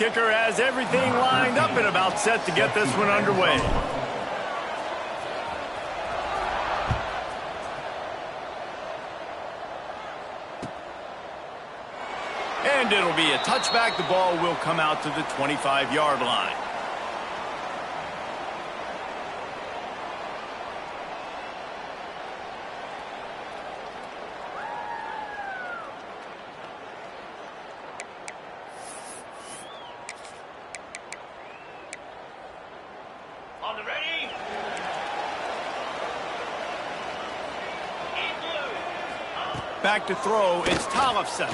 kicker has everything lined up and about set to get this one underway. And it'll be a touchback. The ball will come out to the 25-yard line. On the ready. Back to throw, it's Tollefson.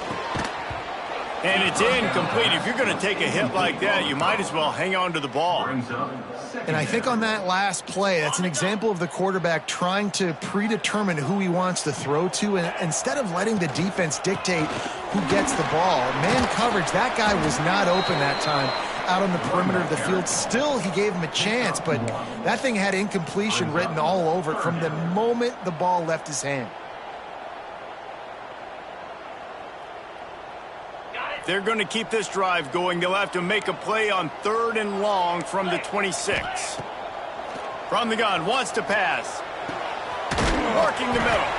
And it's incomplete. If you're going to take a hit like that, you might as well hang on to the ball. And I think on that last play, that's an example of the quarterback trying to predetermine who he wants to throw to, and instead of letting the defense dictate who gets the ball. Man coverage, that guy was not open that time out on the perimeter of the field. Still, he gave him a chance, but that thing had incompletion written all over it from the moment the ball left his hand. They're going to keep this drive going. They'll have to make a play on 3rd and long from the 26. From the gun, wants to pass. Marking the middle.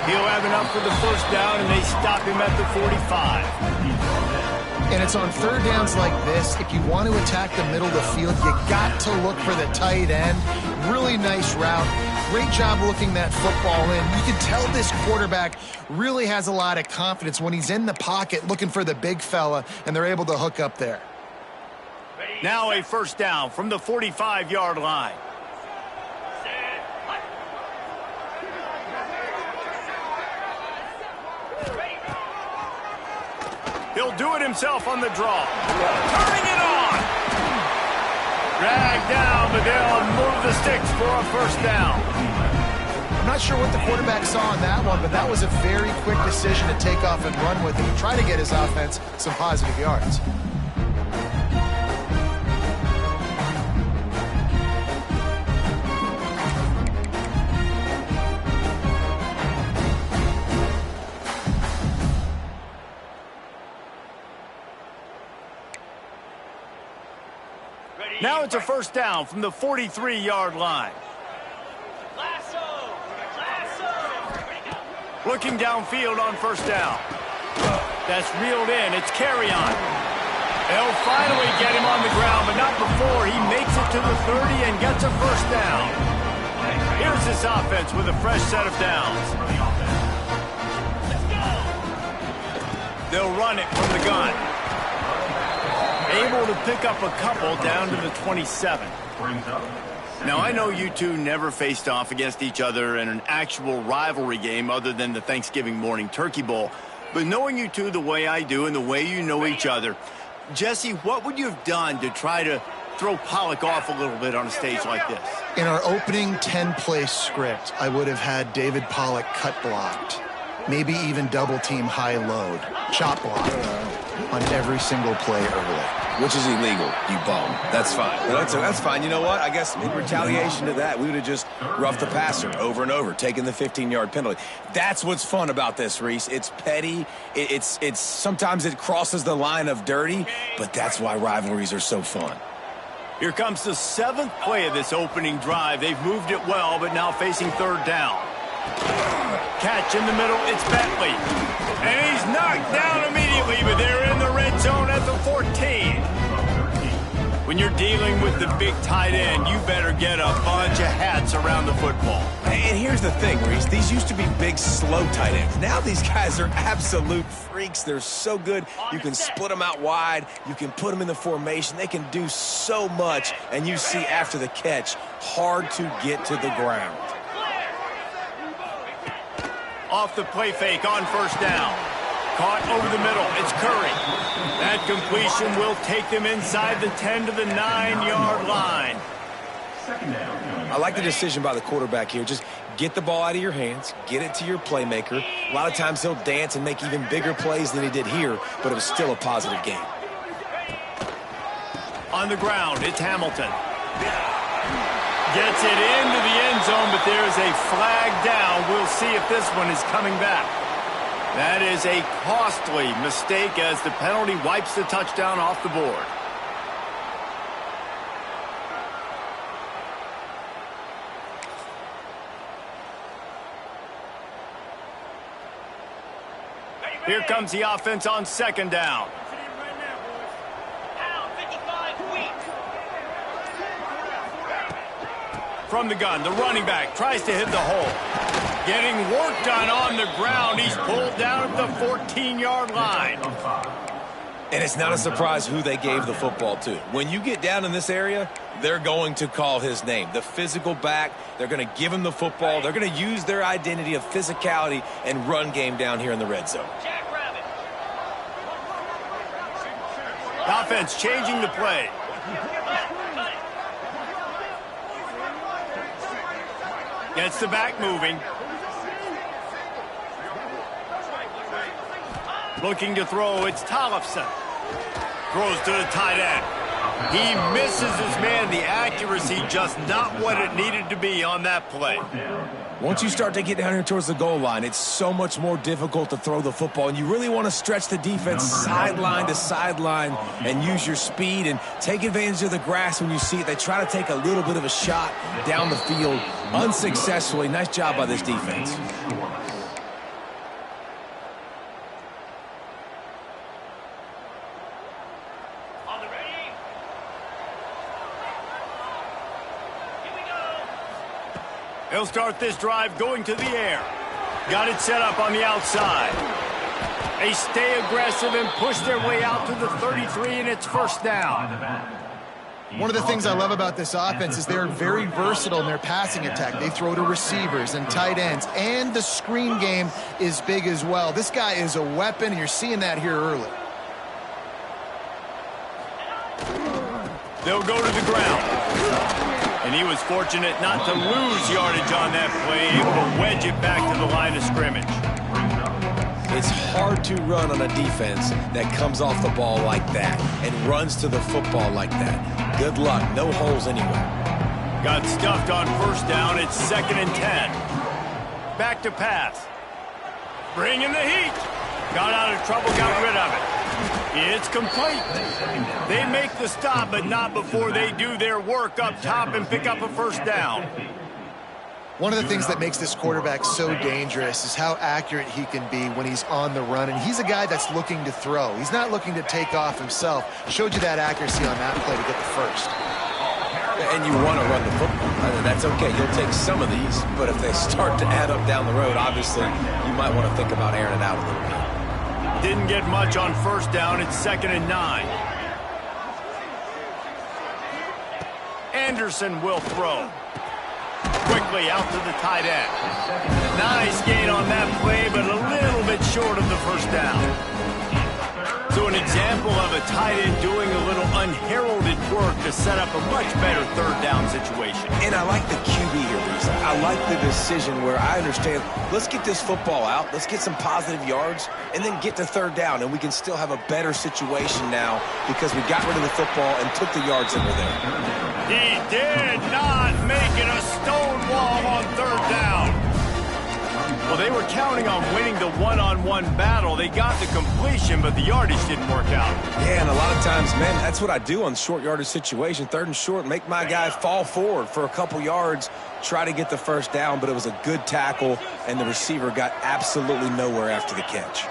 He'll have enough for the first down, and they stop him at the 45. And it's on 3rd downs like this. If you want to attack the middle of the field, you got to look for the tight end. Really nice route. Great job looking that football in. You can tell this quarterback really has a lot of confidence when he's in the pocket looking for the big fella, and they're able to hook up there. Now a first down from the 45-yard line. He'll do it himself on the draw. Turning it on. Dragged down, but they'll move the sticks for a first down. I'm not sure what the quarterback saw on that one, but that was a very quick decision to take off and run with it and try to get his offense some positive yards. Now it's a first down from the 43-yard line. Looking downfield on first down. That's reeled in. It's carry on. They'll finally get him on the ground, but not before he makes it to the 30 and gets a first down. Here's this offense with a fresh set of downs. They'll run it from the gun. Able to pick up a couple down to the 27. Now, I know you two never faced off against each other in an actual rivalry game other than the Thanksgiving morning turkey bowl. But knowing you two the way I do and the way you know each other, Jesse, what would you have done to try to throw Pollock off a little bit on a stage like this? In our opening 10-play script, I would have had David Pollock cut blocked. Maybe even double-team high-load, chop block on every single play early. Which is illegal, you bum. That's fine. That's fine. You know what? I guess in retaliation to that, we would have just roughed the passer over and over, taking the 15-yard penalty. That's what's fun about this, Reese. It's petty. It's sometimes it crosses the line of dirty, but that's why rivalries are so fun. Here comes the 7th play of this opening drive. They've moved it well, but now facing 3rd down. Catch in the middle, it's Bentley. And he's knocked down immediately, but they're in the red zone at the 14. When you're dealing with the big tight end, you better get a bunch of hats around the football. And here's the thing, Reese. These used to be big, slow tight ends. Now these guys are absolute freaks. They're so good. You can split them out wide. You can put them in the formation. They can do so much. And you see after the catch, hard to get to the ground. Off the play fake on first down. Caught over the middle. It's Curry. That completion will take them inside the 10 to the 9-yard line. I like the decision by the quarterback here. Just get the ball out of your hands, get it to your playmaker. A lot of times he'll dance and make even bigger plays than he did here, but it was still a positive game. On the ground, it's Hamilton. Gets it into the end zone, but there's a flag down. We'll see if this one is coming back. That is a costly mistake as the penalty wipes the touchdown off the board. Here comes the offense on second down. Down, 55 weak. From the gun, the running back tries to hit the hole. Getting work done on the ground. He's pulled down at the 14-yard line. And it's not a surprise who they gave the football to. When you get down in this area, they're going to call his name. The physical back, they're going to give him the football. They're going to use their identity of physicality and run game down here in the red zone. Jackrabbit. The offense changing the play. Gets the back moving. Looking to throw, it's Tollefson. Throws to the tight end. He misses his man. The accuracy just not what it needed to be on that play. Once you start to get down here towards the goal line, it's so much more difficult to throw the football, and you really want to stretch the defense sideline to sideline and use your speed and take advantage of the grass when you see it. They try to take a little bit of a shot down the field unsuccessfully. Nice job by this defense. He'll start this drive going to the air. Got it set up on the outside. They stay aggressive and push their way out to the 33, and it's first down. One of the things I love about this offense is they're very versatile in their passing attack. They throw to receivers and tight ends, and the screen game is big as well. This guy is a weapon, and you're seeing that here early. They'll go to the ground. And he was fortunate not to lose yardage on that play, able to wedge it back to the line of scrimmage. It's hard to run on a defense that comes off the ball like that and runs to the football like that. Good luck. No holes anywhere. Got stuffed on first down. It's 2nd and 10. Back to pass. Bringing the heat. Got out of trouble, got rid of it. It's complete. They make the stop, but not before they do their work up top and pick up a first down. One of the things that makes this quarterback so dangerous is how accurate he can be when he's on the run. And he's a guy that's looking to throw. He's not looking to take off himself. Showed you that accuracy on that play to get the first. And you want to run the football. That's okay. You'll take some of these. But if they start to add up down the road, obviously, you might want to think about airing it out a little bit. Didn't get much on first down. It's 2nd and 9. Anderson will throw. Quickly out to the tight end. Nice gain on that play, but a little bit short of the first down. So an example of a tight end doing a little unheralded work to set up a much better third down situation. And I like the QB here, Reese. I like the decision where I understand, let's get this football out, let's get some positive yards, and then get to third down, and we can still have a better situation now because we got rid of the football and took the yards that were there. He did not make it a stonewall on third down. Well, they were counting on winning the one-on-one battle. They got the completion, but the yardage didn't work out. Yeah, and a lot of times, man, that's what I do on short yardage situation. 3rd and short, make my guy fall forward for a couple yards, try to get the first down, but it was a good tackle, and the receiver got absolutely nowhere after the catch.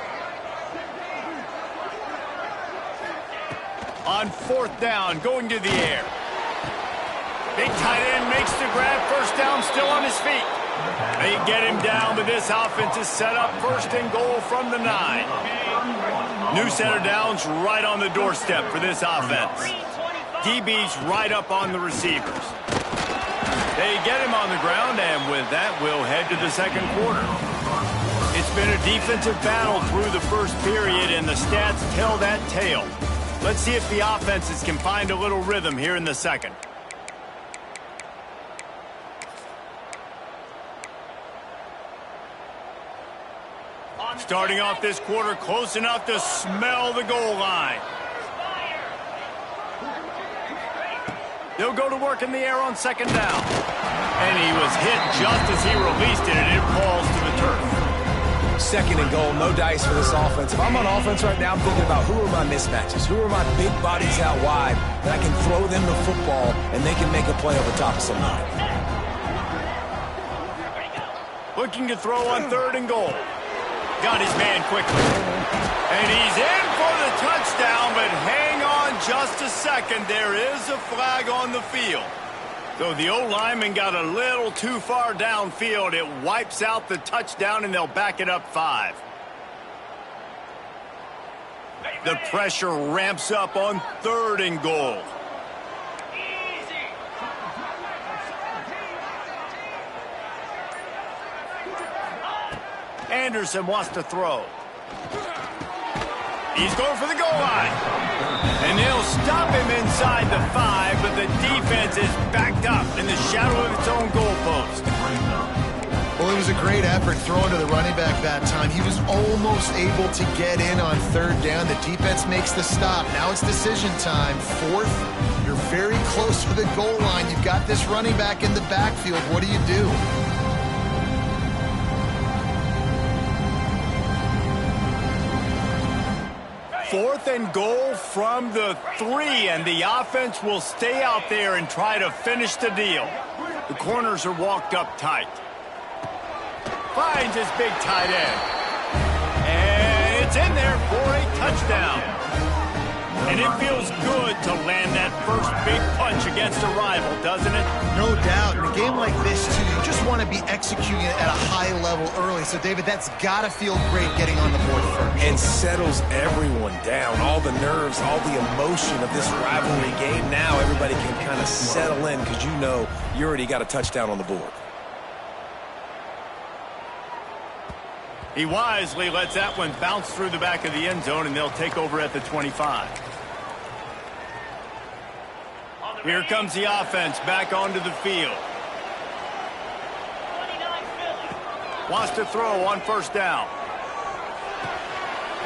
On 4th down, going to the air. Big tight end makes the grab. First down, still on his feet. They get him down, but this offense is set up 1st and goal from the 9. New set of downs right on the doorstep for this offense. DB's right up on the receivers. They get him on the ground, and with that, we'll head to the 2nd quarter. It's been a defensive battle through the first period, and the stats tell that tale. Let's see if the offenses can find a little rhythm here in the 2nd. Starting off this quarter close enough to smell the goal line. They'll go to work in the air on 2nd down. And he was hit just as he released it, and it falls to the turf. 2nd and goal, no dice for this offense. If I'm on offense right now, I'm thinking about who are my mismatches, who are my big bodies out wide, that I can throw them the football, and they can make a play over top of somebody. Looking to throw on 3rd and goal. Got his man quickly. And he's in for the touchdown, but hang on just a second. There is a flag on the field. So the O-lineman got a little too far downfield. It wipes out the touchdown, and they'll back it up 5. The pressure ramps up on 3rd and goal. Anderson wants to throw. He's going for the goal line. And they'll stop him inside the 5, but the defense is backed up in the shadow of its own goalpost. Well, it was a great effort throwing to the running back that time. He was almost able to get in on 3rd down. The defense makes the stop. Now it's decision time. 4th, you're very close to the goal line. You've got this running back in the backfield. What do you do? Fourth and goal from the 3, and the offense will stay out there and try to finish the deal. The corners are walked up tight. Finds his big tight end. And it's in there for a touchdown. And it feels good to land that first big punch against a rival, doesn't it? No doubt. In a game like this, too, you just want to be executing it at a high level early. So, David, that's got to feel great getting on the board first. And settles everyone down. All the nerves, all the emotion of this rivalry game. Now everybody can kind of settle in because you know you already got a touchdown on the board. He wisely lets that one bounce through the back of the end zone, and they'll take over at the 25. Here comes the offense back onto the field. Wants to throw on 1st down.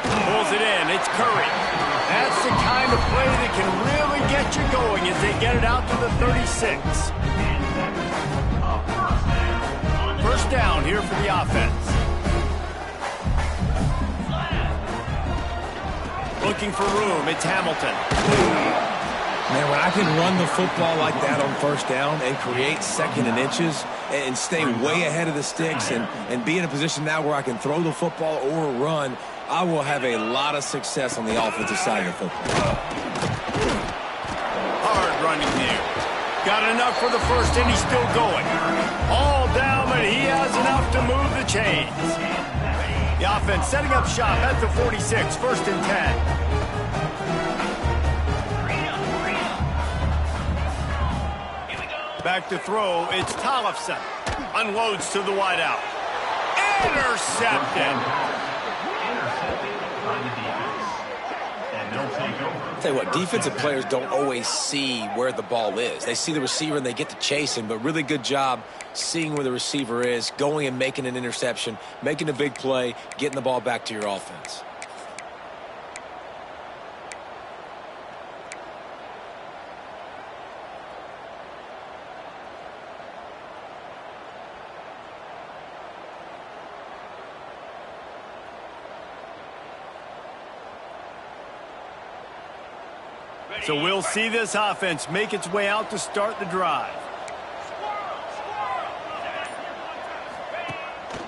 Pulls it in. It's Curry. That's the kind of play that can really get you going as they get it out to the 36. 1st down here for the offense. Looking for room. It's Hamilton. Man, when I can run the football like that on 1st down and create 2nd and inches and stay way ahead of the sticks and be in a position now where I can throw the football or run, I will have a lot of success on the offensive side of the football. Hard running there. Got enough for the 1st, and he's still going. All down, but he has enough to move the chains. The offense setting up shop at the 46, 1st and 10. Back to throw, it's Tollefson. Unloads to the wideout. Intercepted. I'll tell you what, defensive players don't always see where the ball is. They see the receiver and they get to chase him, but really good job seeing where the receiver is, going and making an interception, making a big play, getting the ball back to your offense. So we'll see this offense make its way out to start the drive.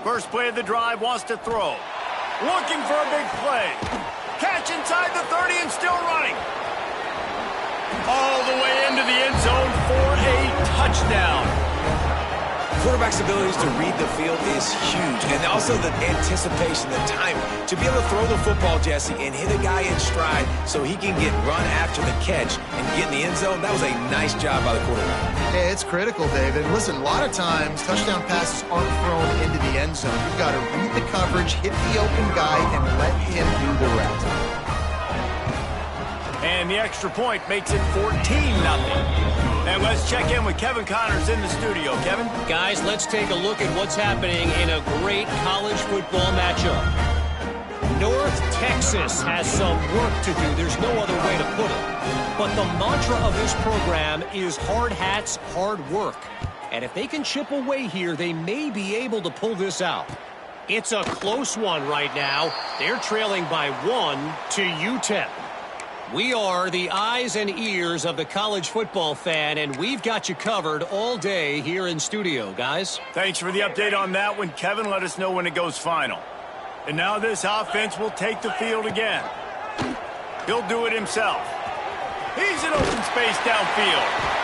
First play of the drive, wants to throw. Looking for a big play. Catch inside the 30 and still running. All the way into the end zone for a touchdown. Quarterback's abilities to read the field is huge, and also the anticipation, the timing. To be able to throw the football, Jesse, and hit a guy in stride so he can get run after the catch and get in the end zone, that was a nice job by the quarterback. Yeah, it's critical, David. Listen, a lot of times touchdown passes aren't thrown into the end zone. You've got to read the coverage, hit the open guy, and let him do the rest. And the extra point makes it 14-0. And let's check in with Kevin Connors in the studio. Kevin? Guys, let's take a look at what's happening in a great college football matchup. North Texas has some work to do. There's no other way to put it. But the mantra of this program is hard hats, hard work. And if they can chip away here, they may be able to pull this out. It's a close one right now. They're trailing by 1 to UTEP. We are the eyes and ears of the college football fan, and we've got you covered all day here in studio, guys. Thanks for the update on that one, Kevin. Let us know when it goes final. And now this offense will take the field again. He'll do it himself. He's in open space downfield.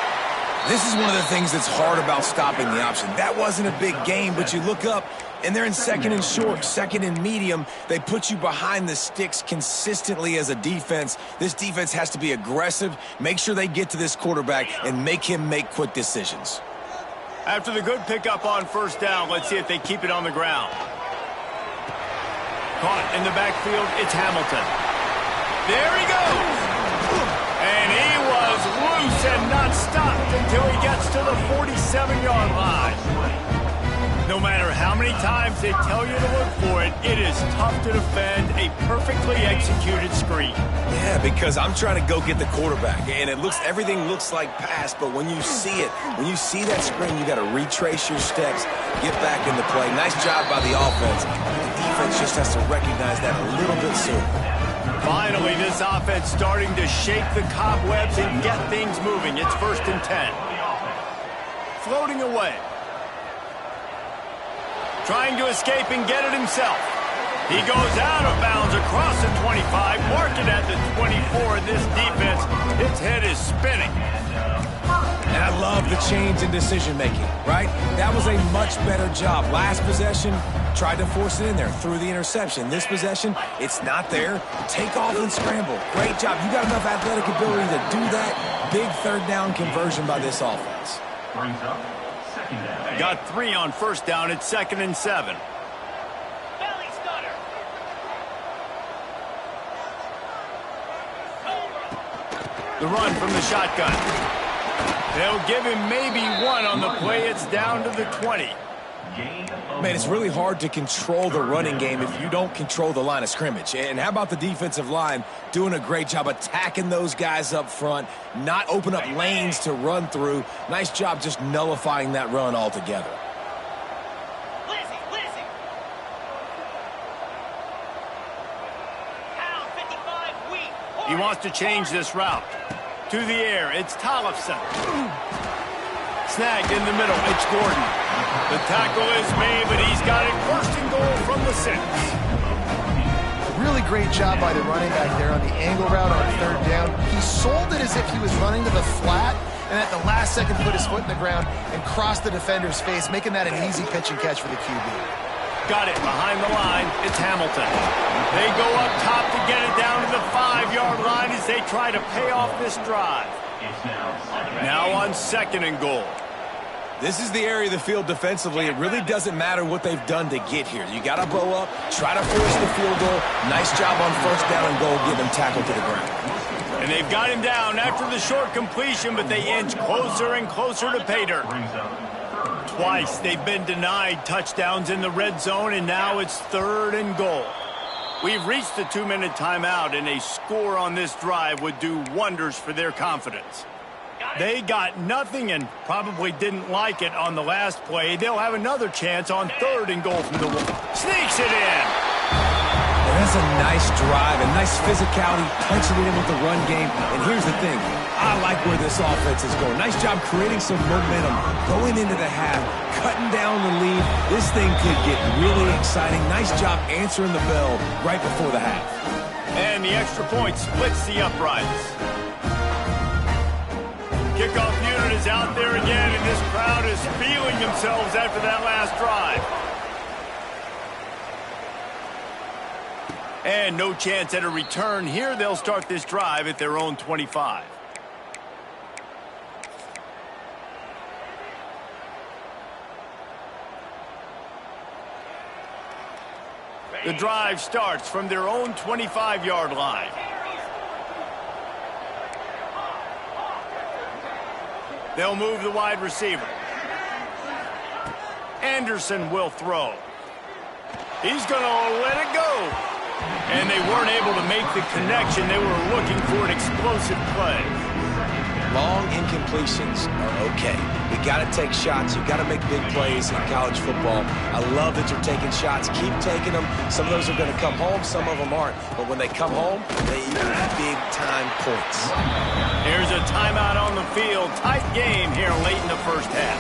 This is one of the things that's hard about stopping the option. That wasn't a big gain, but you look up, and they're in second and short, second and medium. They put you behind the sticks consistently as a defense. This defense has to be aggressive, make sure they get to this quarterback, and make him make quick decisions. After the good pickup on first down, let's see if they keep it on the ground. Caught in the backfield, it's Hamilton. There he goes! And he was loose and not stopped until he gets to the 47-yard line. No matter how many times they tell you to look for it, it is tough to defend a perfectly executed screen. Yeah, because I'm trying to go get the quarterback, and everything looks like pass, but when you see it, when you see that screen, you got to retrace your steps, get back into play. Nice job by the offense. The defense just has to recognize that a little bit sooner. Finally, this offense starting to shake the cobwebs and get things moving. It's 1st and 10. Floating away. Trying to escape and get it himself. He goes out of bounds across the 25, mark it at the 24. This defense, its head is spinning. And I love the change in decision-making, right? That was a much better job. Last possession, tried to force it in there, threw the interception. This possession, it's not there. Take off and scramble. Great job. You got enough athletic ability to do that. Big third down conversion by this offense. Got 3 on first down. It's 2nd and 7. Belly stunner. The run from the shotgun. They'll give him maybe 1 on the play. It's down to the 20. Man, it's really hard to control the running game if you don't control the line of scrimmage. And how about the defensive line doing a great job attacking those guys up front, not open up lanes to run through. Nice job just nullifying that run altogether. Lizzie. Pound 55 wheat. He wants to change this route. To the air, it's Tollefson. Snagged in the middle, it's Gordon. The tackle is made, but he's got it 1st and goal from the 6. Really great job by the running back there on the angle route on 3rd down. He sold it as if he was running to the flat, and at the last second put his foot in the ground and crossed the defender's face, making that an easy pitch and catch for the QB. Got it behind the line. It's Hamilton. They go up top to get it down to the 5-yard line as they try to pay off this drive. Now on 2nd and goal. This is the area of the field defensively. It really doesn't matter what they've done to get here. You got to bow up, try to force the field goal. Nice job on 1st down and goal, get them tackled to the ground. And they've got him down after the short completion, but they inch closer and closer to pay dirt. Twice they've been denied touchdowns in the red zone, and now it's 3rd and goal. We've reached the 2-minute timeout, and a score on this drive would do wonders for their confidence. They got nothing and probably didn't like it on the last play. They'll have another chance on 3rd and goal from the wall. Sneaks it in. And that's a nice drive, a nice physicality, punching it in with the run game. And here's the thing. I like where this offense is going. Nice job creating some momentum, going into the half, cutting down the lead. This thing could get really exciting. Nice job answering the bell right before the half. And the extra point splits the uprights. Kickoff unit is out there again, and this crowd is feeling themselves after that last drive. And no chance at a return here. They'll start this drive at their own 25. The drive starts from their own 25-yard line. They'll move the wide receiver. Anderson will throw. He's going to let it go. And they weren't able to make the connection. They were looking for an explosive play. Long incompletions are okay. You got to take shots. You got to make big plays in college football. I love that you're taking shots. Keep taking them. Some of those are going to come home. Some of them aren't. But when they come home, they equal big-time points. Here's a timeout on the field. Tight game here late in the first half.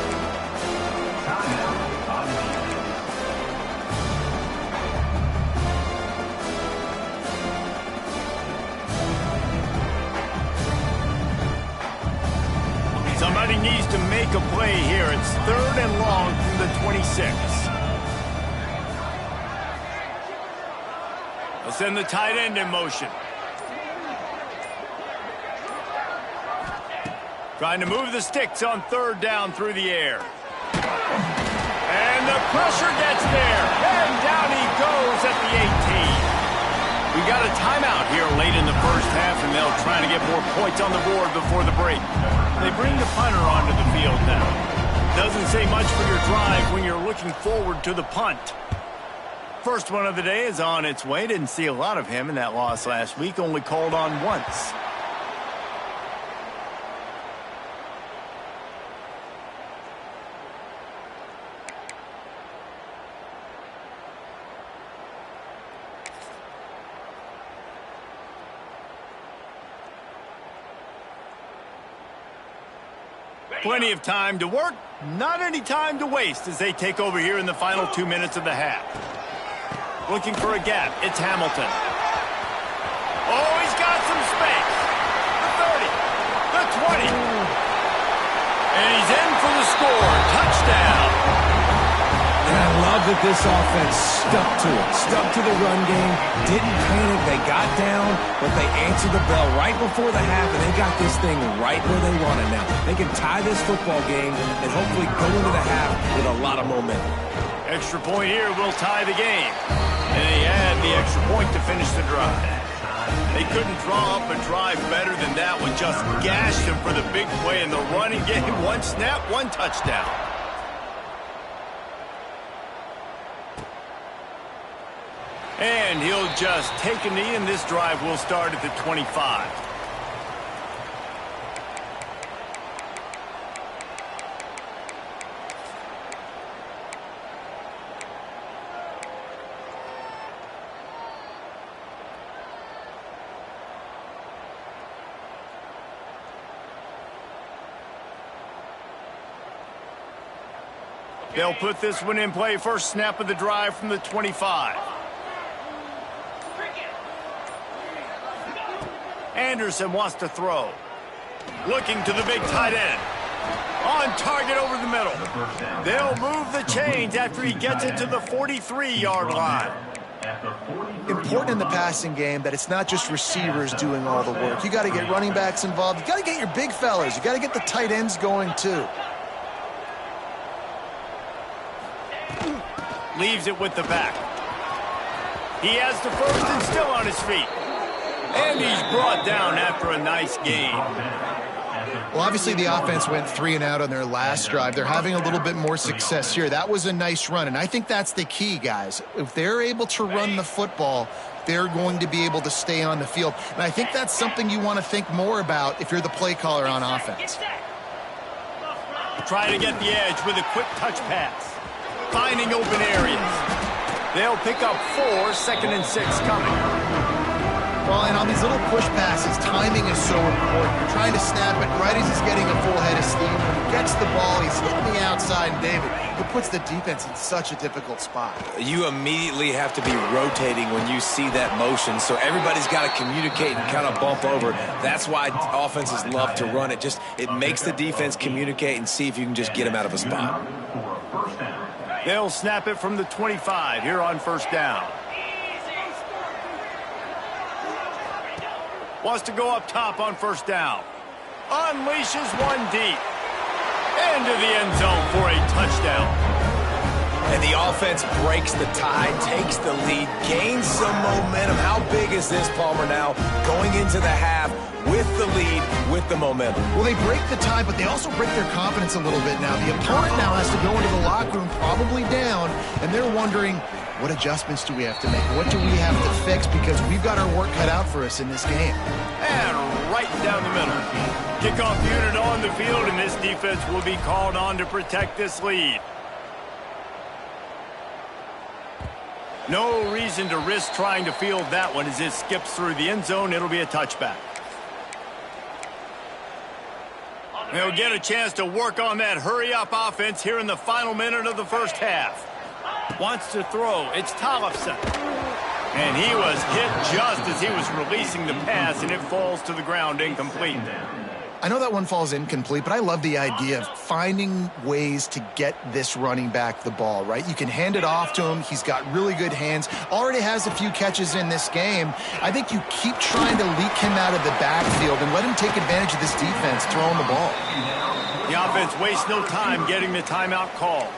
26. They'll send the tight end in motion. Trying to move the sticks on third down through the air. And the pressure gets there. And down he goes at the 18. We got a timeout here late in the first half, and they'll try to get more points on the board before the break. They bring the punter onto the field now. Doesn't say much for your drive when you're looking forward to the punt. First one of the day is on its way. Didn't see a lot of him in that loss last week. Only called on once. Plenty of time to work, not any time to waste as they take over here in the final 2 minutes of the half. Looking for a gap, it's Hamilton. Oh, he's got some space. The 30, the 20. And he's in for the score. Touchdown. And I love that this offense stuck to it. Stuck to the run game. Didn't panic. They got down, but they answered the bell right before the half, and they got this thing right where they want it now. They can tie this football game and hopefully go into the half with a lot of momentum. Extra point here will tie the game. And they add the extra point to finish the drive. They couldn't draw up a drive better than that one. Just gashed him for the big play in the running game. One snap, one touchdown. And he'll just take a knee, and this drive will start at the 25. They'll put this one in play. First snap of the drive from the 25. Anderson wants to throw. Looking to the big tight end. On target over the middle. They'll move the chains after he gets it to the 43-yard line. Important in the passing game that it's not just receivers doing all the work. You got to get running backs involved. You got to get your big fellas. You got to get the tight ends going too. Leaves it with the back. He has the first and still on his feet. And he's brought down after a nice gain. Well, obviously the offense went 3 and out on their last drive. They're having a little bit more success here. That was a nice run, and I think that's the key, guys. If they're able to run the football, they're going to be able to stay on the field. And I think that's something you want to think more about if you're the play caller on offense. Try to get the edge with a quick touch pass. Finding open areas. They'll pick up 4, 2nd and 6 coming. Well, and on these little push passes, timing is so important. You're trying to snap it right as he's getting a full head of steam. When he gets the ball, he's hitting the outside, and David, it puts the defense in such a difficult spot. You immediately have to be rotating when you see that motion, so everybody's got to communicate and kind of bump over. That's why offenses love to run it. It makes the defense communicate and see if you can just get them out of a spot. They'll snap it from the 25 here on first down. Wants to go up top on first down. Unleashes one deep. Into the end zone for a touchdown. And the offense breaks the tie, takes the lead, gains some momentum. How big is this, Palmer, now going into the half with the lead, with the momentum? Well, they break the tie, but they also break their confidence a little bit now. The opponent now has to go into the locker room, probably down, and they're wondering, what adjustments do we have to make? What do we have to fix? Because we've got our work cut out for us in this game. And right down the middle. Kickoff unit on the field, and this defense will be called on to protect this lead. No reason to risk trying to field that one as it skips through the end zone. It'll be a touchback. They'll get a chance to work on that hurry-up offense here in the final minute of the first half. Wants to throw. It's Tollefson. And he was hit just as he was releasing the pass, and it falls to the ground incomplete. I know that one falls incomplete, but I love the idea of finding ways to get this running back the ball, right? You can hand it off to him. He's got really good hands. Already has a few catches in this game. I think you keep trying to leak him out of the backfield and let him take advantage of this defense throwing the ball. The offense wastes no time getting the timeout call.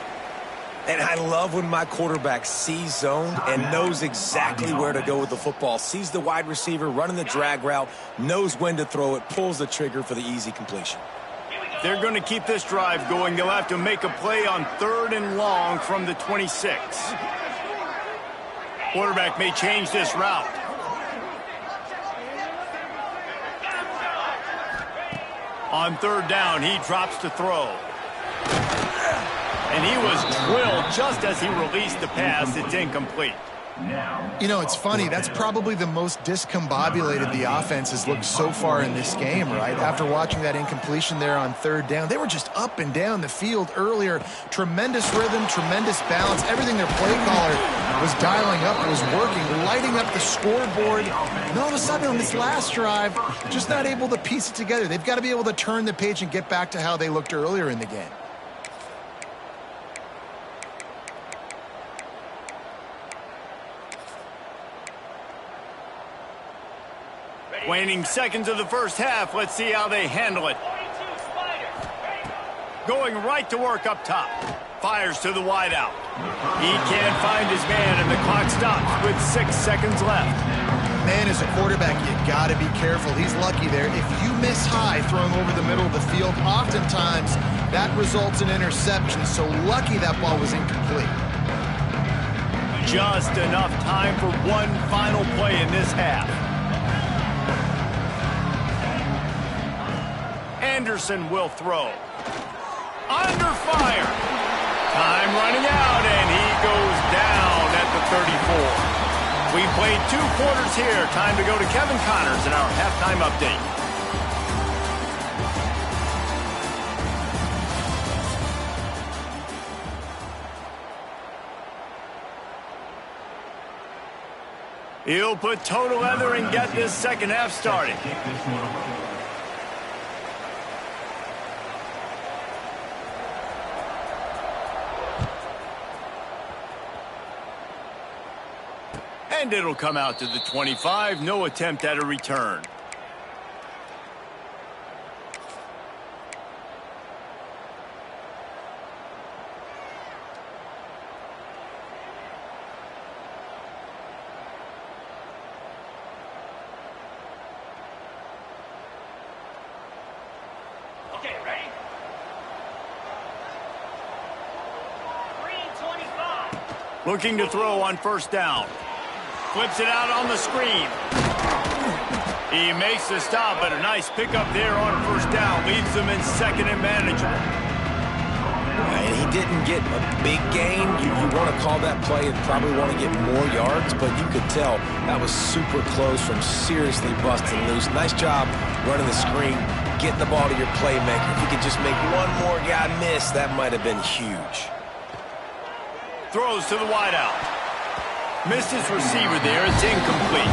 And I love when my quarterback sees zone and knows exactly where to go with the football. Sees the wide receiver running the drag route, knows when to throw it, pulls the trigger for the easy completion. They're going to keep this drive going. They'll have to make a play on 3rd and long from the 26. Quarterback may change this route. On 3rd down, he drops to throw. And he was drilled just as he released the pass. It's incomplete. You know, it's funny. That's probably the most discombobulated the offense has looked so far in this game, right? After watching that incompletion there on 3rd down, they were just up and down the field earlier. Tremendous rhythm, tremendous balance. Everything their play caller was dialing up was working, lighting up the scoreboard. And all of a sudden on this last drive, just not able to piece it together. They've got to be able to turn the page and get back to how they looked earlier in the game. Waning seconds of the first half. Let's see how they handle it. Going right to work up top. Fires to the wideout. He can't find his man, and the clock stops with 6 seconds left. Man, as a quarterback, you got to be careful. He's lucky there. If you miss high throwing over the middle of the field, oftentimes that results in interception. So lucky that ball was incomplete. Just enough time for one final play in this half. Anderson will throw. Under fire. Time running out, and he goes down at the 34. We played 2 quarters here. Time to go to Kevin Connors in our halftime update. He'll put toe to leather and get this second half started. And it'll come out to the 25. No attempt at a return. Okay, ready? 3:25. Looking to throw on 1st down. Flips it out on the screen. He makes the stop, but a nice pickup there on 1st down. Leaves them in 2nd and manageable. And he didn't get a big gain. You want to call that play and probably want to get more yards, but you could tell that was super close from seriously busting loose. Nice job running the screen, getting the ball to your playmaker. If you could just make one more guy miss, that might have been huge. Throws to the wideout. Missed his receiver there. It's incomplete.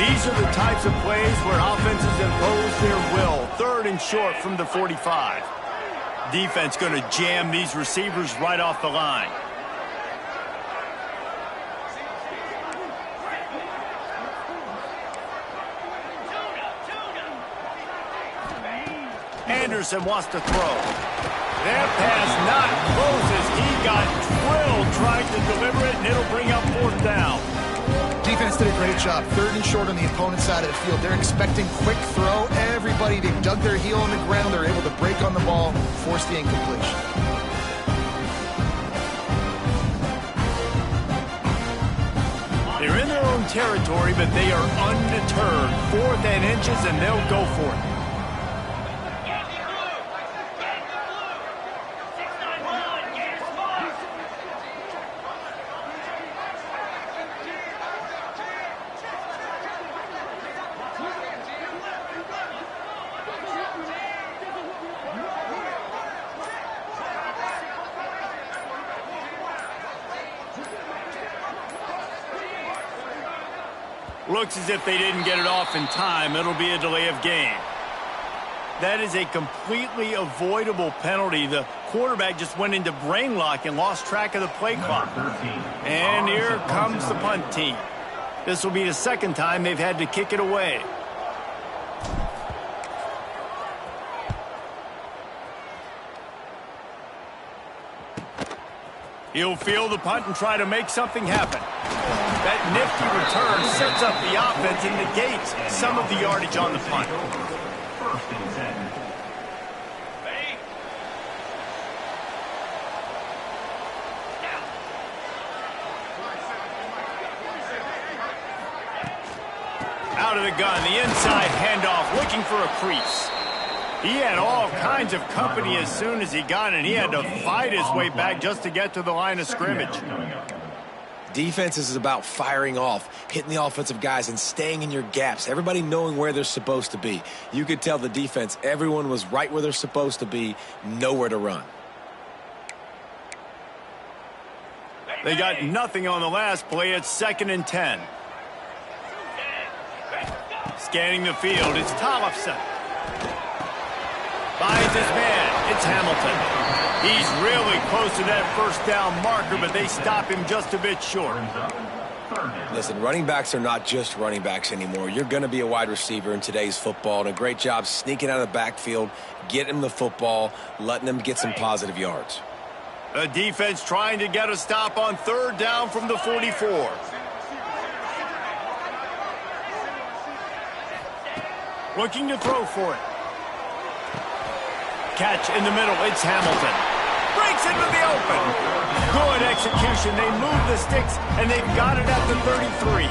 These are the types of plays where offenses impose their will. 3rd and short from the 45. Defense going to jam these receivers right off the line. Anderson wants to throw. That pass not close as he got drilled trying to deliver it, and it'll bring up 4th down. Defense did a great job. 3rd and short on the opponent's side of the field. They're expecting quick throw. Everybody, they dug their heel on the ground. They're able to break on the ball, force the incompletion. They're in their own territory, but they are undeterred. 4th and inches, and they'll go for it. Looks as if they didn't get it off in time. It'll be a delay of game. That is a completely avoidable penalty. The quarterback just went into brain lock and lost track of the play clock. And here comes the punt team. This will be the second time they've had to kick it away. He'll field the punt and try to make something happen. That nifty return sets up the offense and negates some of the yardage on the punt. First and 10. Ready? Out of the gun, the inside handoff, looking for a crease. He had all kinds of company as soon as he got it. He had to fight his way back just to get to the line of scrimmage. Defense is about firing off, hitting the offensive guys, and staying in your gaps. Everybody knowing where they're supposed to be. You could tell the defense, everyone was right where they're supposed to be, nowhere to run. They got nothing on the last play. It's 2nd and 10. Scanning the field, it's Tollefson. Finds his man. It's Hamilton. He's really close to that first down marker, but they stop him just a bit short. Listen, running backs are not just running backs anymore. You're going to be a wide receiver in today's football, and a great job sneaking out of the backfield, getting him the football, letting him get some positive yards. The defense trying to get a stop on 3rd down from the 44. Looking to throw for it. Catch in the middle. It's Hamilton. Breaks into the open. Good execution. They move the sticks, and they've got it at the 33.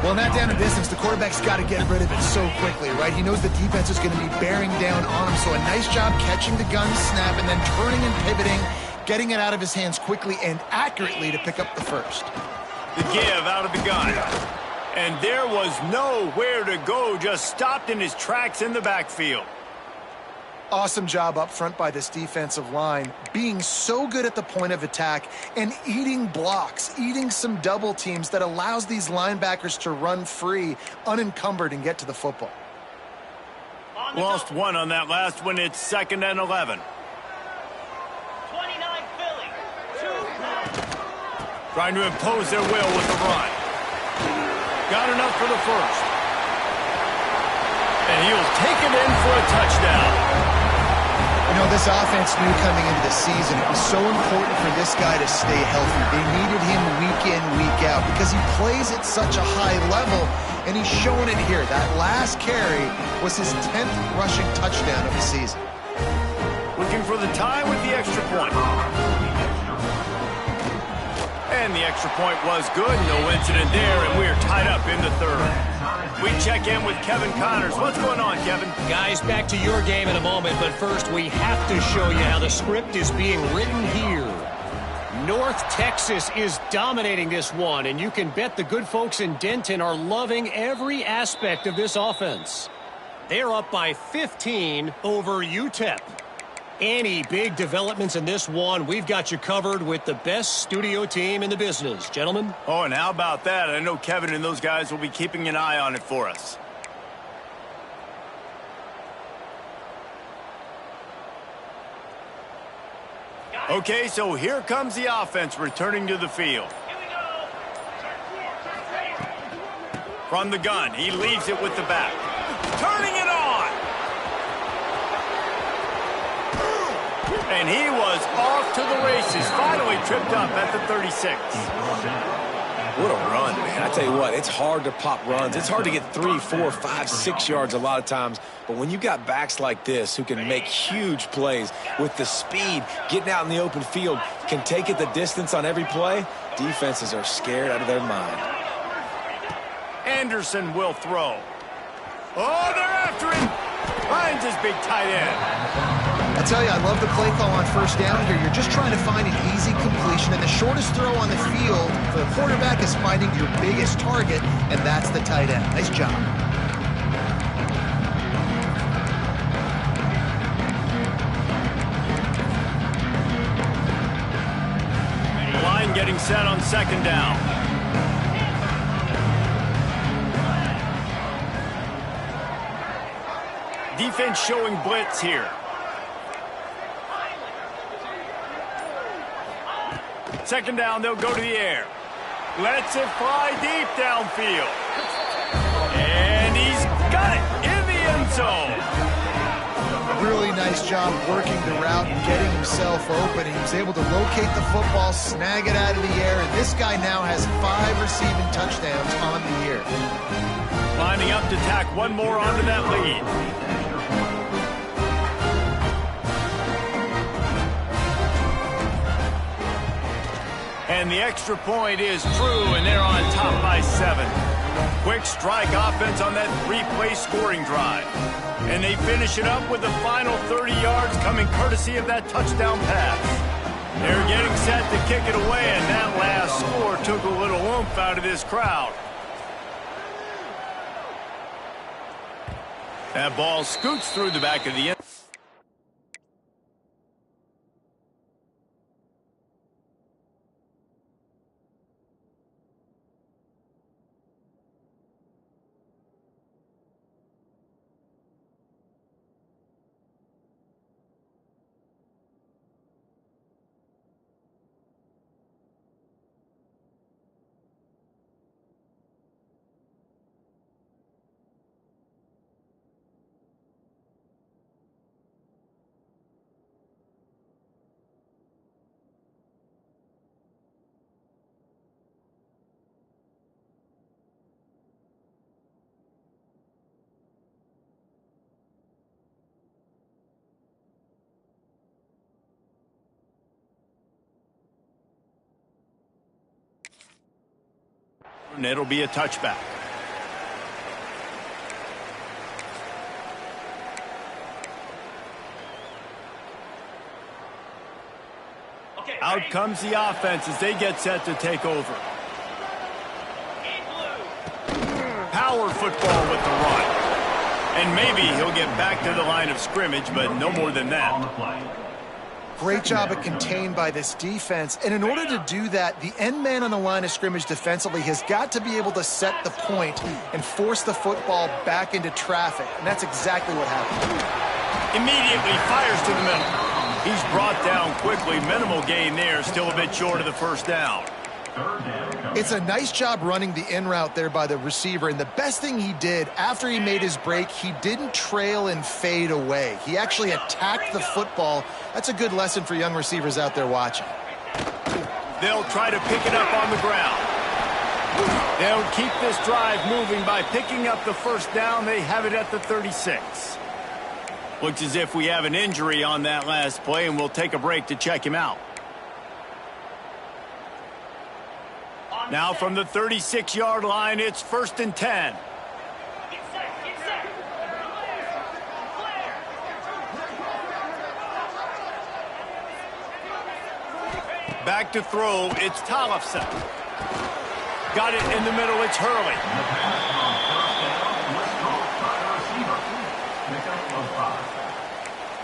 Well, in that down and distance, the quarterback's got to get rid of it so quickly, right? He knows the defense is going to be bearing down on him, so a nice job catching the gun snap and then turning and pivoting, getting it out of his hands quickly and accurately to pick up the first. The give out of the gun. And there was nowhere to go, just stopped in his tracks in the backfield. Awesome job up front by this defensive line, being so good at the point of attack and eating blocks, eating some double teams that allows these linebackers to run free, unencumbered, and get to the football. Lost one on that last one. It's 2nd and 11. 29 Philly. 2. Trying to impose their will with the run. Got enough for the first. And he'll take it in for a touchdown. You know, this offense knew coming into the season it was so important for this guy to stay healthy. They needed him week in, week out because he plays at such a high level, and he's showing it here. That last carry was his 10th rushing touchdown of the season. Looking for the tie with the extra point. And the extra point was good. No incident there, and we're tied up in the 3rd. We check in with Kevin Connors. What's going on, Kevin? Guys, back to your game in a moment, but first we have to show you how the script is being written here. North Texas is dominating this one, and you can bet the good folks in Denton are loving every aspect of this offense. They're up by 15 over UTEP. Any big developments in this one, we've got you covered with the best studio team in the business. Gentlemen? Oh, and how about that? I know Kevin and those guys will be keeping an eye on it for us. Okay, so here comes the offense returning to the field. Here we go. From the gun, he leaves it with the back. Turning it on! And he was off to the races. Finally tripped up at the 36. What a run, man. I tell you what, it's hard to pop runs. It's hard to get 3, 4, 5, 6 yards a lot of times. But when you got backs like this who can make huge plays with the speed, getting out in the open field, can take it the distance on every play, defenses are scared out of their mind. Anderson will throw. Oh, they're after him. Finds his big tight end. I tell you, I love the play call on first down here. You're just trying to find an easy completion, and the shortest throw on the field for the quarterback is finding your biggest target, and that's the tight end. Nice job. The line getting set on 2nd down. Defense showing blitz here. Second down, they'll go to the air. Lets it fly deep downfield. And he's got it in the end zone. Really nice job working the route and getting himself open. He was able to locate the football, snag it out of the air, and this guy now has 5 receiving touchdowns on the year. Lining up to tack one more onto that lead. And the extra point is true, and they're on top by 7. Quick strike offense on that 3-play scoring drive. And they finish it up with the final 30 yards coming courtesy of that touchdown pass. They're getting set to kick it away, and that last score took a little oomph out of this crowd. That ball scoots through the back of the end. And it'll be a touchback. Out comes the offense as they get set to take over. Power football with the run. And maybe he'll get back to the line of scrimmage, but no more than that. Great job of contained by this defense. And in order to do that, the end man on the line of scrimmage defensively has got to be able to set the point and force the football back into traffic. And that's exactly what happened. Immediately fires to the middle. He's brought down quickly. Minimal gain there. Still a bit short of the first down. It's a nice job running the in route there by the receiver. And the best thing he did after he made his break, he didn't trail and fade away. He actually attacked the football. That's a good lesson for young receivers out there watching. They'll try to pick it up on the ground. They'll keep this drive moving by picking up the first down. They have it at the 36. Looks as if we have an injury on that last play, and we'll take a break to check him out. Now from the 36-yard line, it's 1st and 10. Back to throw, it's Tollefson. Got it in the middle, it's Hurley.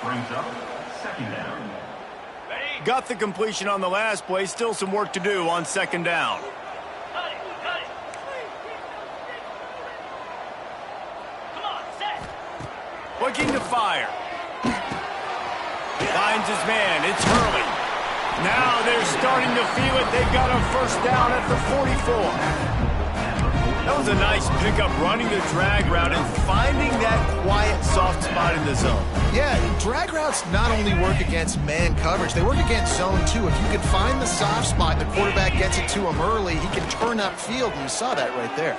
Brings up 2nd down. Got the completion on the last play, still some work to do on 2nd down. Looking to fire. Finds his man. It's Hurley. Now they're starting to feel it. They've got a first down at the 44. That was a nice pickup, running the drag route and finding that quiet, soft spot in the zone. Yeah, drag routes not only work against man coverage, they work against zone too. If you can find the soft spot, the quarterback gets it to him early, he can turn upfield, and you saw that right there.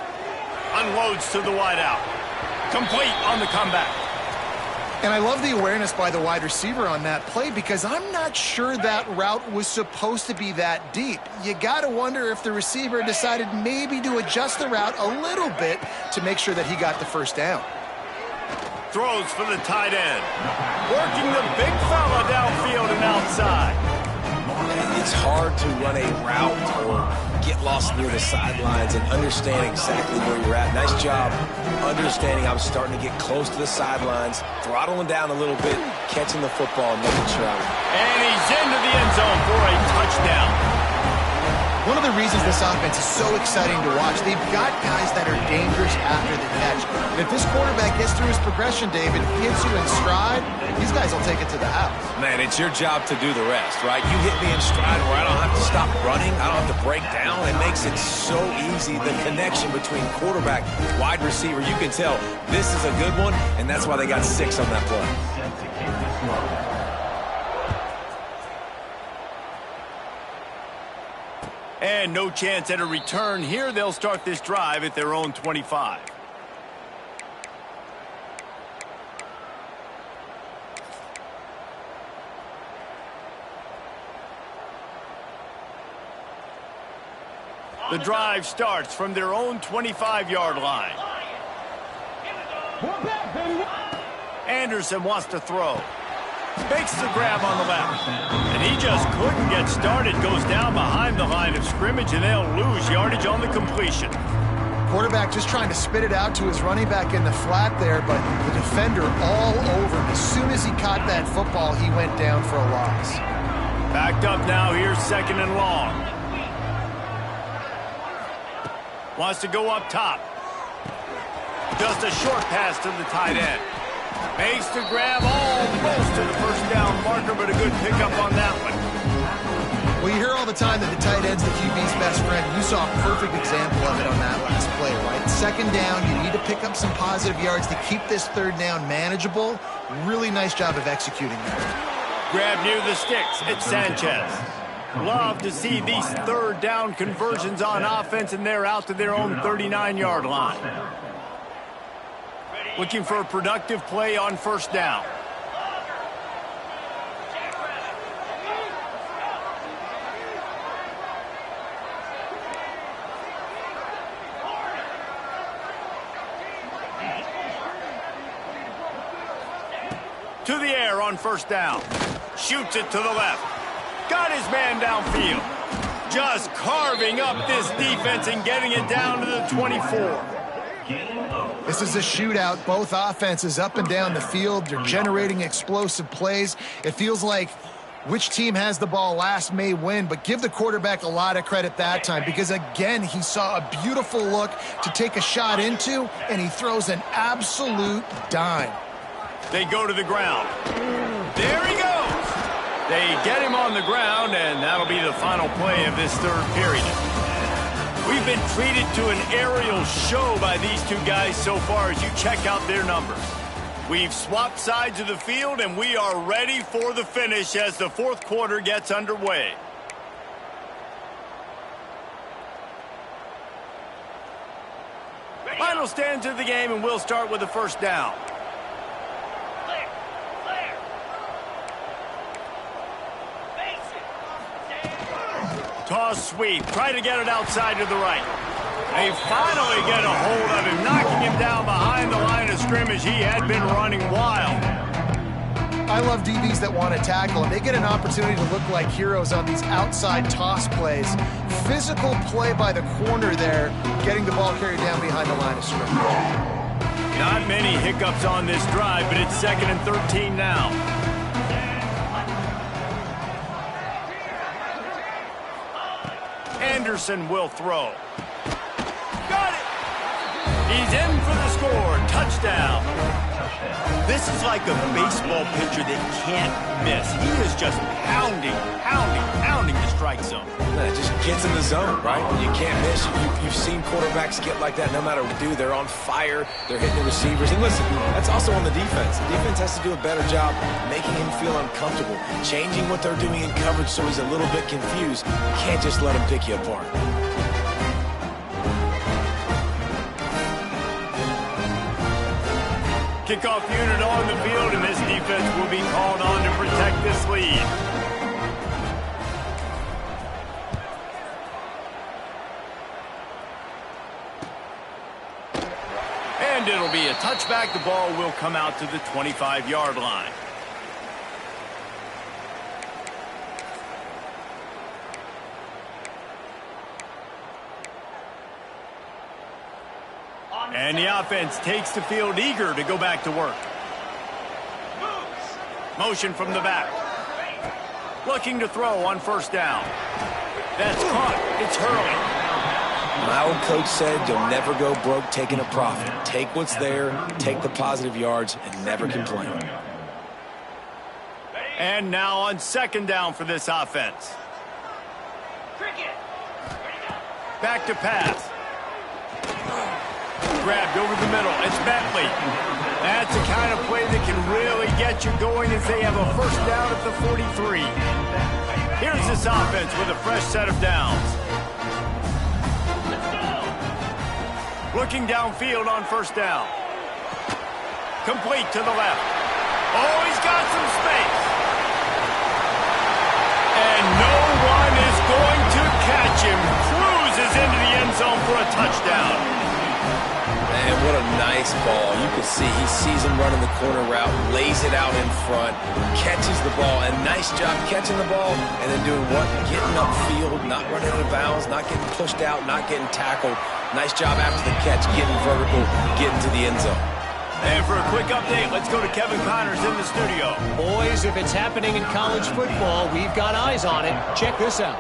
Unloads to the wideout. Complete on the comeback. And I love the awareness by the wide receiver on that play because I'm not sure that route was supposed to be that deep. You got to wonder if the receiver decided maybe to adjust the route a little bit to make sure that he got the first down. Throws for the tight end. Working the big fella downfield and outside. It's hard to run a route or get lost near the sidelines and understand exactly where you're at. Nice job understanding I'm starting to get close to the sidelines, throttling down a little bit, catching the football and making sure I'm... And he's into the end zone for a touchdown. One of the reasons this offense is so exciting to watch, they've got guys that are dangerous after the catch. And if this quarterback gets through his progression, David, hits you in stride, these guys will take it to the house. Man, it's your job to do the rest, right? You hit me in stride where I don't have to stop running. I don't have to break down. It makes it so easy, the connection between quarterback, wide receiver. You can tell this is a good one, and that's why they got 6 on that play. Set to kick this one. And no chance at a return here. They'll start this drive at their own 25. The drive starts from their own 25-yard line. Anderson wants to throw. Makes the grab on the left. And he just couldn't get started. Goes down behind the line of scrimmage, and they'll lose yardage on the completion. Quarterback just trying to spit it out to his running back in the flat there, but the defender all over him. As soon as he caught that football, he went down for a loss. Backed up now. Here's 2nd and long. Wants to go up top. Just a short pass to the tight end. Makes the grab almost to the first down marker, but a good pickup on that one. Well, you hear all the time that the tight end's the QB's best friend. You saw a perfect example of it on that last play, right? 2nd down, you need to pick up some positive yards to keep this 3rd down manageable. Really nice job of executing that. Grab near the sticks. It's Sanchez. Love to see these 3rd down conversions on offense, and they're out to their own 39-yard line. Looking for a productive play on 1st down. To the air on 1st down. Shoots it to the left. Got his man downfield. Just carving up this defense and getting it down to the 24. This is a shootout. Both offenses up and down the field. They're generating explosive plays. It feels like which team has the ball last may win, but give the quarterback a lot of credit that time because, again, he saw a beautiful look to take a shot into, and he throws an absolute dime. They go to the ground. There he goes. They get him on the ground, and that'll be the final play of this 3rd period. We've been treated to an aerial show by these two guys so far as you check out their numbers. We've swapped sides of the field, and we are ready for the finish as the 4th quarter gets underway. Final stands of the game, and we'll start with the 1st down. Toss sweep. Try to get it outside to the right. They finally get a hold of him, knocking him down behind the line of scrimmage. He had been running wild. I love DBs that want to tackle, and they get an opportunity to look like heroes on these outside toss plays. Physical play by the corner there, getting the ball carried down behind the line of scrimmage. Not many hiccups on this drive, but it's 2nd and 13 now. Anderson will throw. Got it! He's in for the score. Touchdown. This is like a baseball pitcher that can't miss. He is just pounding the strike zone. Yeah, it just gets in the zone, right? You can't miss. You've seen quarterbacks get like that no matter what they do. They're on fire. They're hitting the receivers. And listen, that's also on the defense. The defense has to do a better job making him feel uncomfortable, changing what they're doing in coverage so he's a little bit confused. You can't just let him pick you apart. Kickoff unit on the field, and this defense will be called on to protect this lead. And it'll be a touchback. The ball will come out to the 25-yard line. And the offense takes the field, eager to go back to work. Motion from the back. Looking to throw on 1st down. That's caught. It's Hurley. My old coach said you'll never go broke taking a profit. Take what's there, take the positive yards, and never complain. And now on second down for this offense. Back to pass. Grabbed over the middle. It's Bentley. That's the kind of play that can really get you going as they have a first down at the 43. Here's this offense with a fresh set of downs. Looking downfield on first down. Complete to the left. Oh, he's got some space. And no one is going to catch him. Cruises into the end zone for a touchdown. Man, what a nice ball. You can see he sees him running the corner route, lays it out in front, catches the ball, and nice job catching the ball and then doing what? Getting upfield, not running out of bounds, not getting pushed out, not getting tackled. Nice job after the catch, getting vertical, getting to the end zone. And for a quick update, let's go to Kevin Connors in the studio. Boys, if it's happening in college football, we've got eyes on it. Check this out.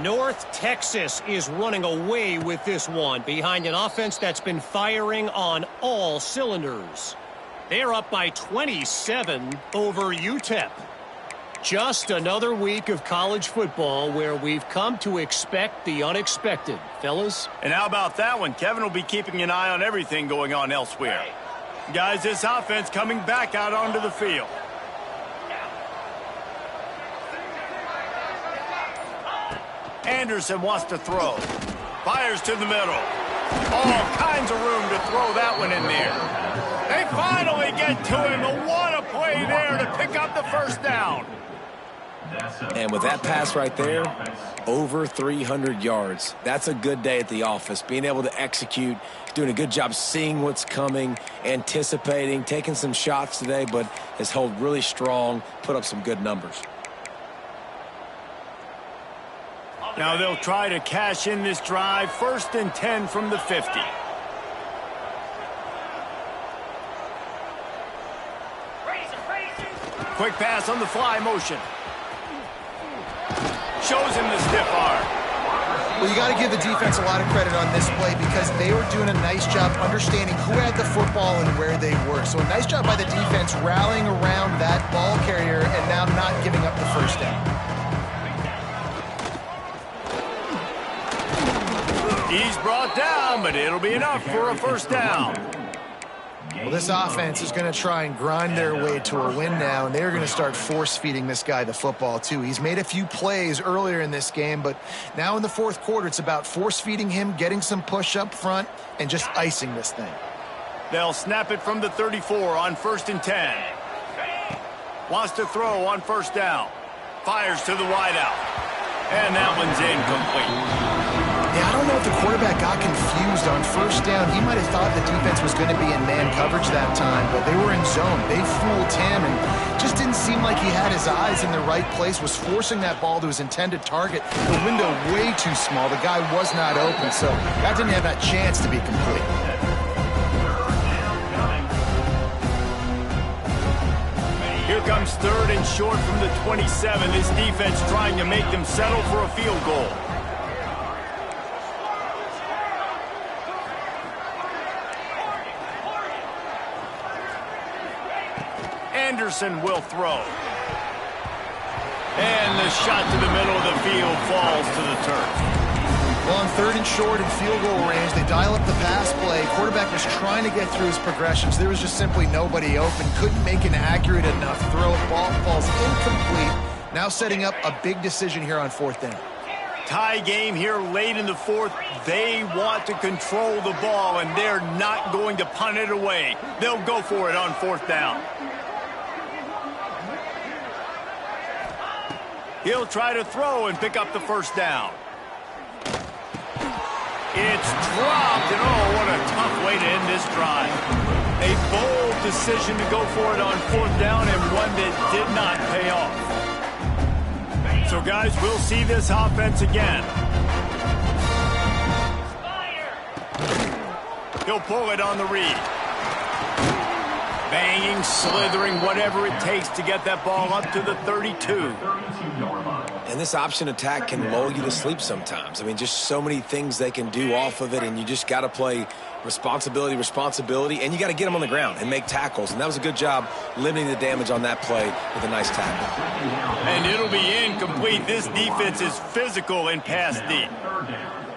North Texas is running away with this one behind an offense that's been firing on all cylinders. They're up by 27 over UTEP. Just another week of college football where we've come to expect the unexpected, fellas. And how about that one? Kevin will be keeping an eye on everything going on elsewhere. Guys, this offense coming back out onto the field. Anderson wants to throw. Fires to the middle. All kinds of room to throw that one in there. They finally get to him. And what a play there to pick up the first down. And with that pass right there, over 300 yards. That's a good day at the office. Being able to execute, doing a good job seeing what's coming, anticipating, taking some shots today, but has held really strong, put up some good numbers. Now they'll try to cash in this drive. First and 10 from the 50. Quick pass on the fly motion. Shows him the stiff arm. Well, you got to give the defense a lot of credit on this play because they were doing a nice job understanding who had the football and where they were. So a nice job by the defense rallying around that ball carrier and now not giving up the first down. He's brought down, but it'll be enough for a first down. Well, this offense is going to try and grind their way to a win now, and they're going to start force-feeding this guy the football, too. He's made a few plays earlier in this game, but now in the fourth quarter, it's about force-feeding him, getting some push up front, and just icing this thing. They'll snap it from the 34 on first and 10. Wants to throw on first down. Fires to the wideout. And that one's incomplete. Yeah, I don't know if the quarterback got confused on first down. He might have thought the defense was going to be in man coverage that time, but they were in zone. They fooled him and just didn't seem like he had his eyes in the right place, was forcing that ball to his intended target. The window way too small. The guy was not open, so that didn't have that chance to be complete. Here comes third and short from the 27. This defense trying to make them settle for a field goal. Anderson will throw. And the shot to the middle of the field falls to the turf. Well, on third and short and field goal range, they dial up the pass play. Quarterback was trying to get through his progressions. There was just simply nobody open. Couldn't make an accurate enough throw. Ball falls incomplete. Now setting up a big decision here on fourth down. Tie game here late in the fourth. They want to control the ball, and they're not going to punt it away. They'll go for it on fourth down. He'll try to throw and pick up the first down. It's dropped, and oh, what a tough way to end this drive. A bold decision to go for it on fourth down and one that did not pay off. So, guys, we'll see this offense again. He'll pull it on the read. Banging, slithering, whatever it takes to get that ball up to the 32. And this option attack can lull you to sleep sometimes. I mean, just so many things they can do off of it, and you just got to play responsibility, and you got to get them on the ground and make tackles. And that was a good job limiting the damage on that play with a nice tackle. And it'll be incomplete. This defense is physical and pass deep.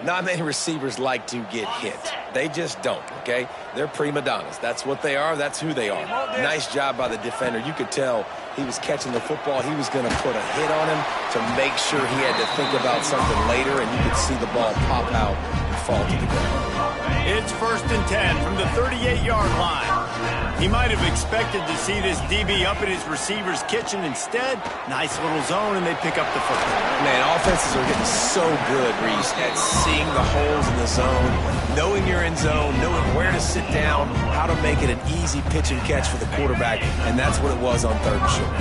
Not many receivers like to get hit. They just don't, okay? They're prima donnas. That's what they are. That's who they are. Nice job by the defender. You could tell he was catching the football. He was going to put a hit on him to make sure he had to think about something later, and you could see the ball pop out and fall to the ground. It's 1st and 10 from the 38-yard line. He might have expected to see this DB up in his receiver's kitchen. Instead, nice little zone, and they pick up the football. Man, offenses are getting so good, Reese, at seeing the holes in the zone, knowing you're in zone, knowing where to sit down, how to make it an easy pitch and catch for the quarterback, and that's what it was on 3rd and short.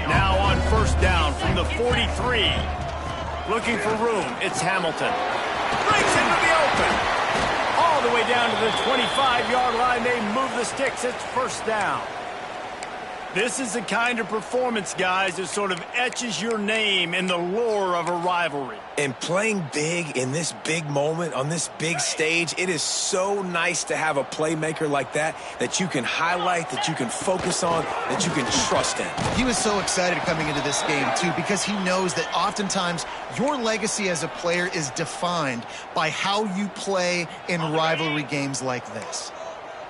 Now on 1st down from the 43. Looking for room, it's Hamilton. Breaks into the open. All the way down to the 25-yard line, they move the sticks. It's 1st down. This is the kind of performance, guys, that sort of etches your name in the lore of a rivalry. And playing big in this big moment, on this big stage, it is so nice to have a playmaker like that you can highlight, that you can focus on, that you can trust in. He was so excited coming into this game, too, because he knows that oftentimes your legacy as a player is defined by how you play in rivalry games like this.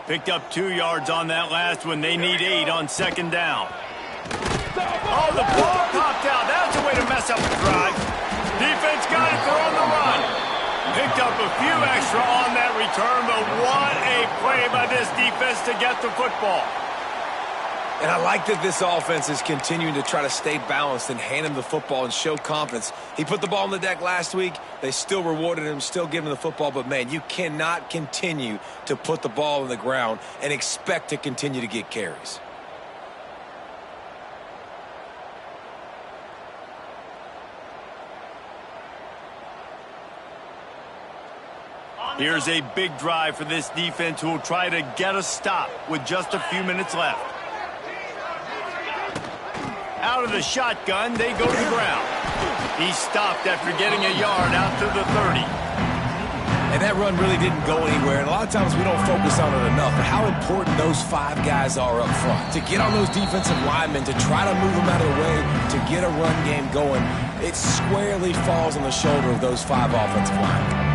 Picked up 2 yards on that last one. They need 8 on 2nd down. Oh, the ball popped out. That's a way to mess up the drive. Defense got it. They're on the run. Picked up a few extra on that return, but what a play by this defense to get the football. And I like that this offense is continuing to try to stay balanced and hand him the football and show confidence. He put the ball on the deck last week. They still rewarded him, still giving him the football. But, man, you cannot continue to put the ball on the ground and expect to continue to get carries. Here's a big drive for this defense who will try to get a stop with just a few minutes left. Out of the shotgun, they go to the ground. He stopped after getting a yard out to the 30. And that run really didn't go anywhere. And a lot of times we don't focus on it enough. But how important those 5 guys are up front. To get on those defensive linemen, to try to move them out of the way, to get a run game going, it squarely falls on the shoulder of those 5 offensive linemen.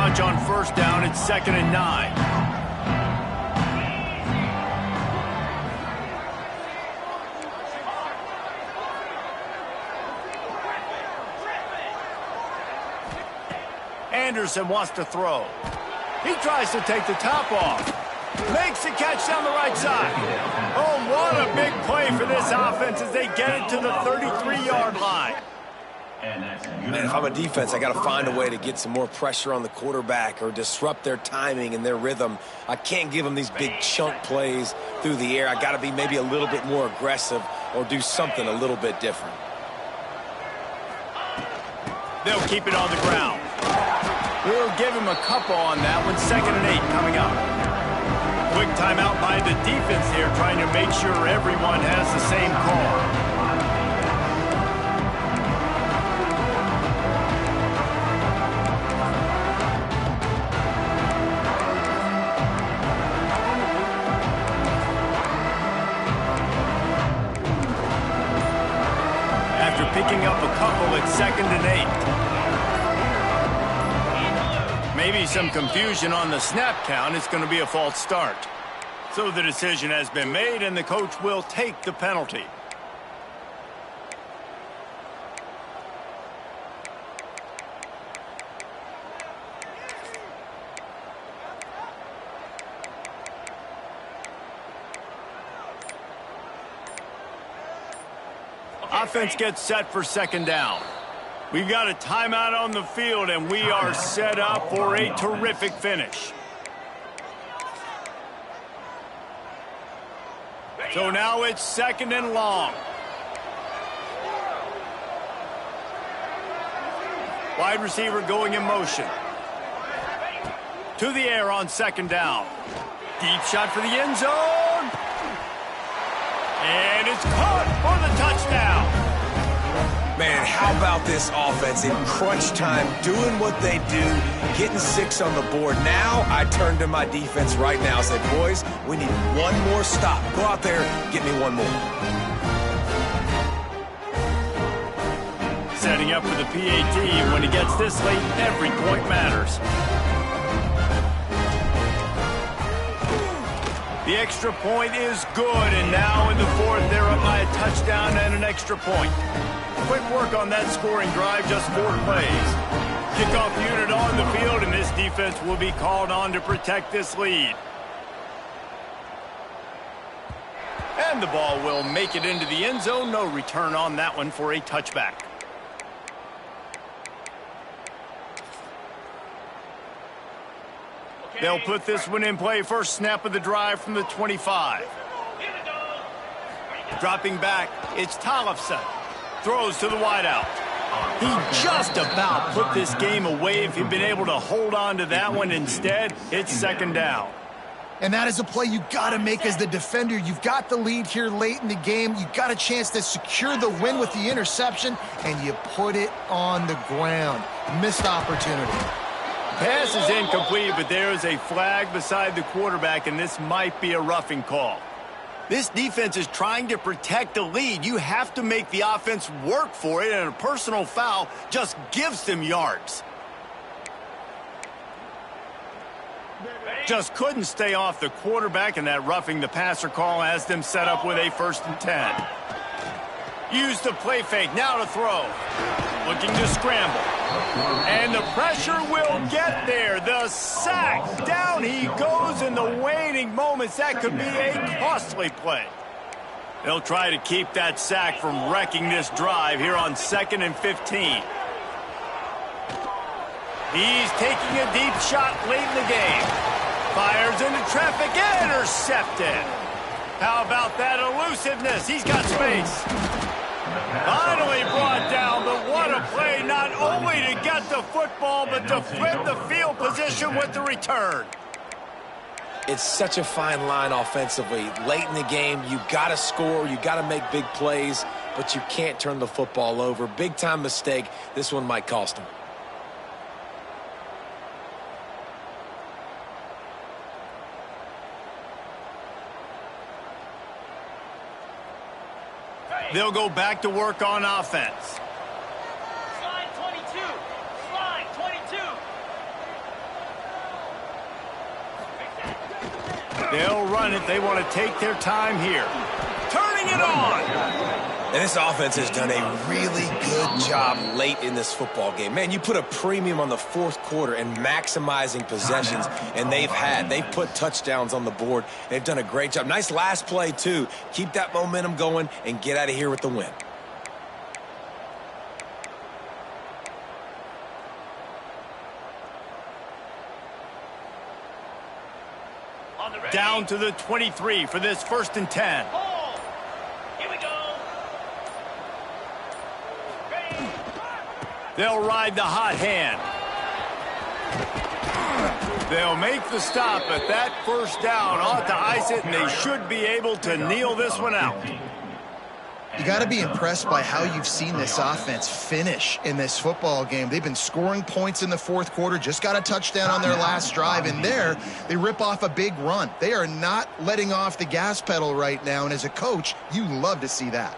On 1st down, it's 2nd and 9. Anderson wants to throw. He tries to take the top off. Makes the catch down the right side. Oh, what a big play for this offense as they get it to the 33-yard line. Man, if I'm a defense, I got to find a way to get some more pressure on the quarterback or disrupt their timing and their rhythm. I can't give them these big chunk plays through the air. I got to be maybe a little bit more aggressive or do something a little bit different. They'll keep it on the ground. We'll give him a couple on that one. 2nd and 8 coming up. Quick timeout by the defense here, trying to make sure everyone has the same call. Picking up a couple at 2nd and 8. Maybe some confusion on the snap count. It's going to be a false start. So the decision has been made, and the coach will take the penalty. Offense gets set for 2nd down. We've got a timeout on the field, and we are set up for a terrific finish. So now it's 2nd and long. Wide receiver going in motion. To the air on second down. Deep shot for the end zone. And it's caught for the touchdown. Man, how about this offense in crunch time, doing what they do, getting 6 on the board. Now I turn to my defense right now and say, boys, we need one more stop. Go out there, get me one more. Setting up for the PAT. When he gets this late, every point matters. The extra point is good, and now in the fourth, they're up by a touchdown and an extra point. Quick work on that scoring drive, just 4 plays. Kickoff unit on the field, and this defense will be called on to protect this lead. And the ball will make it into the end zone. No return on that one for a touchback. They'll put this one in play. First snap of the drive from the 25. Dropping back, it's Tollefson. Throws to the wideout. He just about put this game away if he'd been able to hold on to that one. Instead, it's second down. And that is a play you got to make as the defender. You've got the lead here late in the game. You got a chance to secure the win with the interception, and you put it on the ground. Missed opportunity. Pass is incomplete, but there is a flag beside the quarterback, and this might be a roughing call. This defense is trying to protect the lead. You have to make the offense work for it, and a personal foul just gives them yards. Just couldn't stay off the quarterback, and that roughing the passer call has them set up with a 1st and 10. Use the play fake, now to throw. Looking to scramble. And the pressure will get there. The sack. Down he goes in the waning moments. That could be a costly play. They'll try to keep that sack from wrecking this drive here on 2nd and 15. He's taking a deep shot late in the game. Fires into traffic. Intercepted. How about that elusiveness? He's got space. Finally brought down, but what a play, not only to get the football, but to flip the field position with the return. It's such a fine line offensively. Late in the game, you got to score, you got to make big plays, but you can't turn the football over. Big-time mistake. This one might cost them. They'll go back to work on offense. Slide 22. Slide 22. They'll run it. They want to take their time here. Turning it on. And this offense has done a really good job late in this football game. Man, you put a premium on the 4th quarter and maximizing possessions, and they've put touchdowns on the board. They've done a great job. Nice last play, too. Keep that momentum going and get out of here with the win. Down to the 23 for this 1st and 10. They'll ride the hot hand. They'll make the stop, but that 1st down ought to ice it, and they should be able to kneel this one out. You got to be impressed by how you've seen this offense finish in this football game. They've been scoring points in the 4th quarter, just got a touchdown on their last drive, and there they rip off a big run. They are not letting off the gas pedal right now, and as a coach, you love to see that.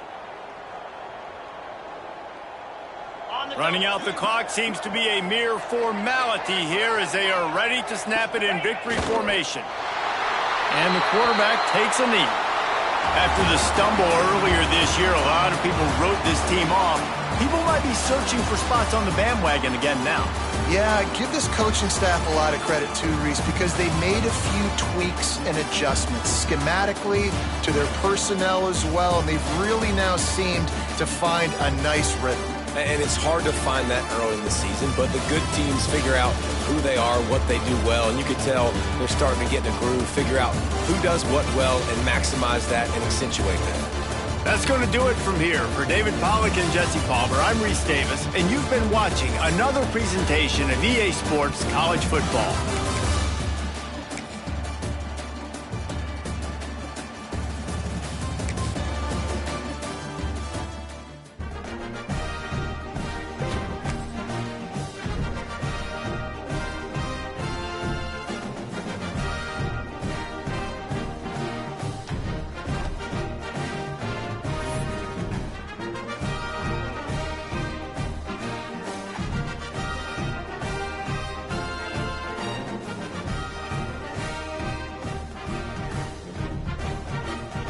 Running out the clock seems to be a mere formality here as they are ready to snap it in victory formation. And the quarterback takes a knee. After the stumble earlier this year, a lot of people wrote this team off. People might be searching for spots on the bandwagon again now. Yeah, give this coaching staff a lot of credit too, Reese, because they made a few tweaks and adjustments schematically to their personnel as well, and they've really now seemed to find a nice rhythm. And it's hard to find that early in the season, but the good teams figure out who they are, what they do well, and you can tell they're starting to get in a groove, figure out who does what well, and maximize that and accentuate that. That's going to do it from here. For David Pollack and Jesse Palmer, I'm Reese Davis, and you've been watching another presentation of EA Sports College Football.